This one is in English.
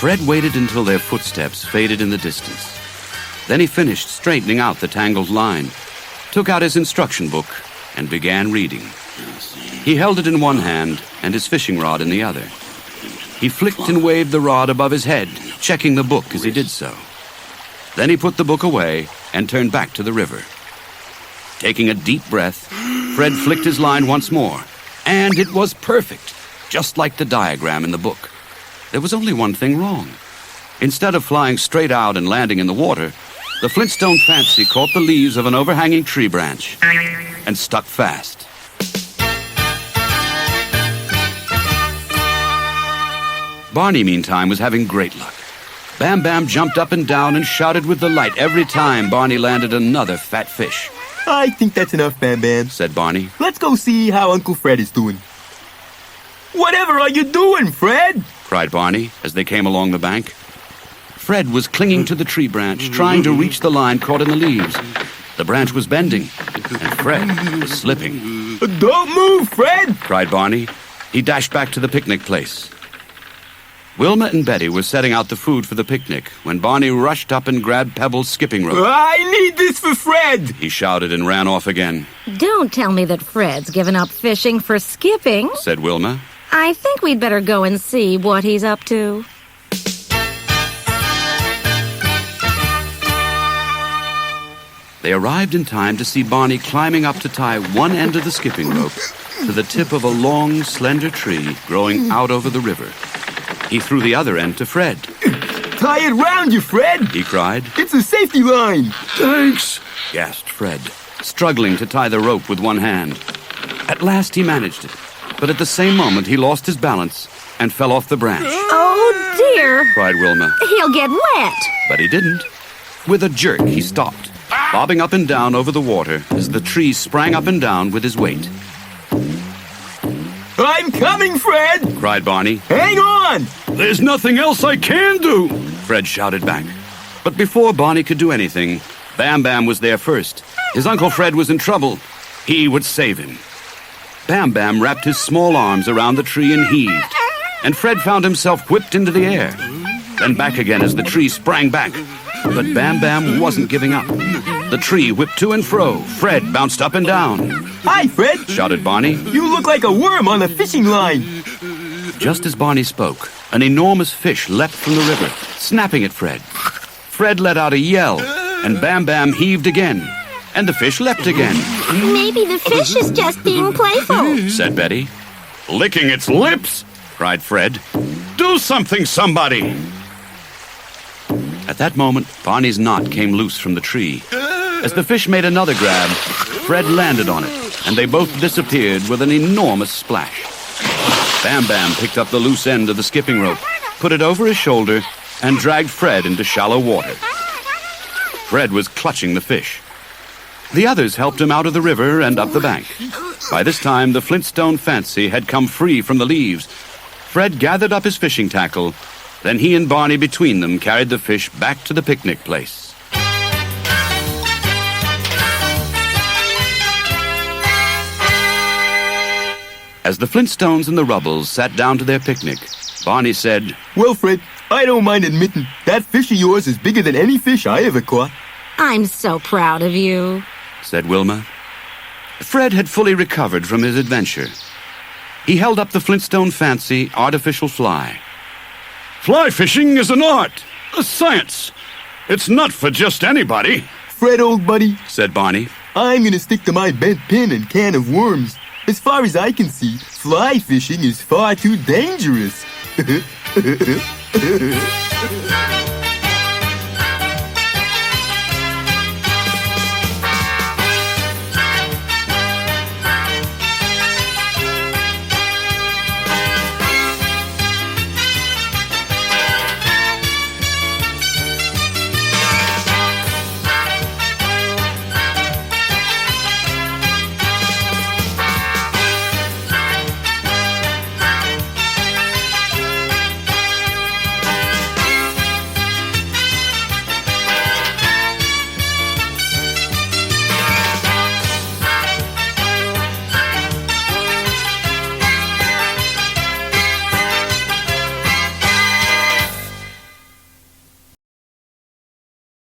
Fred waited until their footsteps faded in the distance. Then he finished straightening out the tangled line, took out his instruction book, and began reading. He held it in one hand and his fishing rod in the other. He flicked and waved the rod above his head, checking the book as he did so. Then he put the book away and turned back to the river. Taking a deep breath, Fred flicked his line once more, and it was perfect, just like the diagram in the book. There was only one thing wrong. Instead of flying straight out and landing in the water, the Flintstone Fancy caught the leaves of an overhanging tree branch and stuck fast. Barney, meantime, was having great luck. Bam Bam jumped up and down and shouted with delight every time Barney landed another fat fish. I think that's enough, Bam Bam, said Barney. Let's go see how Uncle Fred is doing. Whatever are you doing, Fred? Cried Barney as they came along the bank. Fred was clinging to the tree branch, trying to reach the line caught in the leaves. The branch was bending, and Fred was slipping. Don't move, Fred! Cried Barney. He dashed back to the picnic place. Wilma and Betty were setting out the food for the picnic when Barney rushed up and grabbed Pebble's skipping rope. I need this for Fred! He shouted and ran off again. Don't tell me that Fred's given up fishing for skipping, said Wilma. I think we'd better go and see what he's up to. They arrived in time to see Barney climbing up to tie one end of the skipping rope to the tip of a long, slender tree growing out over the river. He threw the other end to Fred. Tie it round you, Fred! He cried. It's a safety line! Thanks, gasped Fred, struggling to tie the rope with one hand. At last he managed it, but at the same moment he lost his balance and fell off the branch. Oh, dear! Cried Wilma. He'll get wet! But he didn't. With a jerk, he stopped, bobbing up and down over the water as the tree sprang up and down with his weight. I'm coming, Fred! Cried Barney. Hang on! There's nothing else I can do! Fred shouted back. But before Barney could do anything, Bam Bam was there first. His Uncle Fred was in trouble. He would save him. Bam Bam wrapped his small arms around the tree and heaved, and Fred found himself whipped into the air, then back again as the tree sprang back. But Bam Bam wasn't giving up. The tree whipped to and fro. Fred bounced up and down. Hi, Fred! Shouted Barney. You look like a worm on a fishing line. Just as Barney spoke, an enormous fish leapt from the river, snapping at Fred. Fred let out a yell, and Bam Bam heaved again, and the fish leapt again. Maybe the fish is just being playful, said Betty. Licking its lips, cried Fred. Do something, somebody! At that moment, Barney's knot came loose from the tree. As the fish made another grab, Fred landed on it, and they both disappeared with an enormous splash. Bam Bam picked up the loose end of the skipping rope, put it over his shoulder, and dragged Fred into shallow water. Fred was clutching the fish. The others helped him out of the river and up the bank. By this time, the Flintstone Fancy had come free from the leaves. Fred gathered up his fishing tackle. Then he and Barney between them carried the fish back to the picnic place. As the Flintstones and the Rubbles sat down to their picnic, Barney said, Well, Fred, I don't mind admitting that fish of yours is bigger than any fish I ever caught. I'm so proud of you, said Wilma. Fred had fully recovered from his adventure. He held up the Flintstone Fancy artificial fly. Fly fishing is an art, a science. It's not for just anybody. Fred, old buddy, said Barney, I'm going to stick to my bent pin and can of worms. As far as I can see, fly fishing is far too dangerous.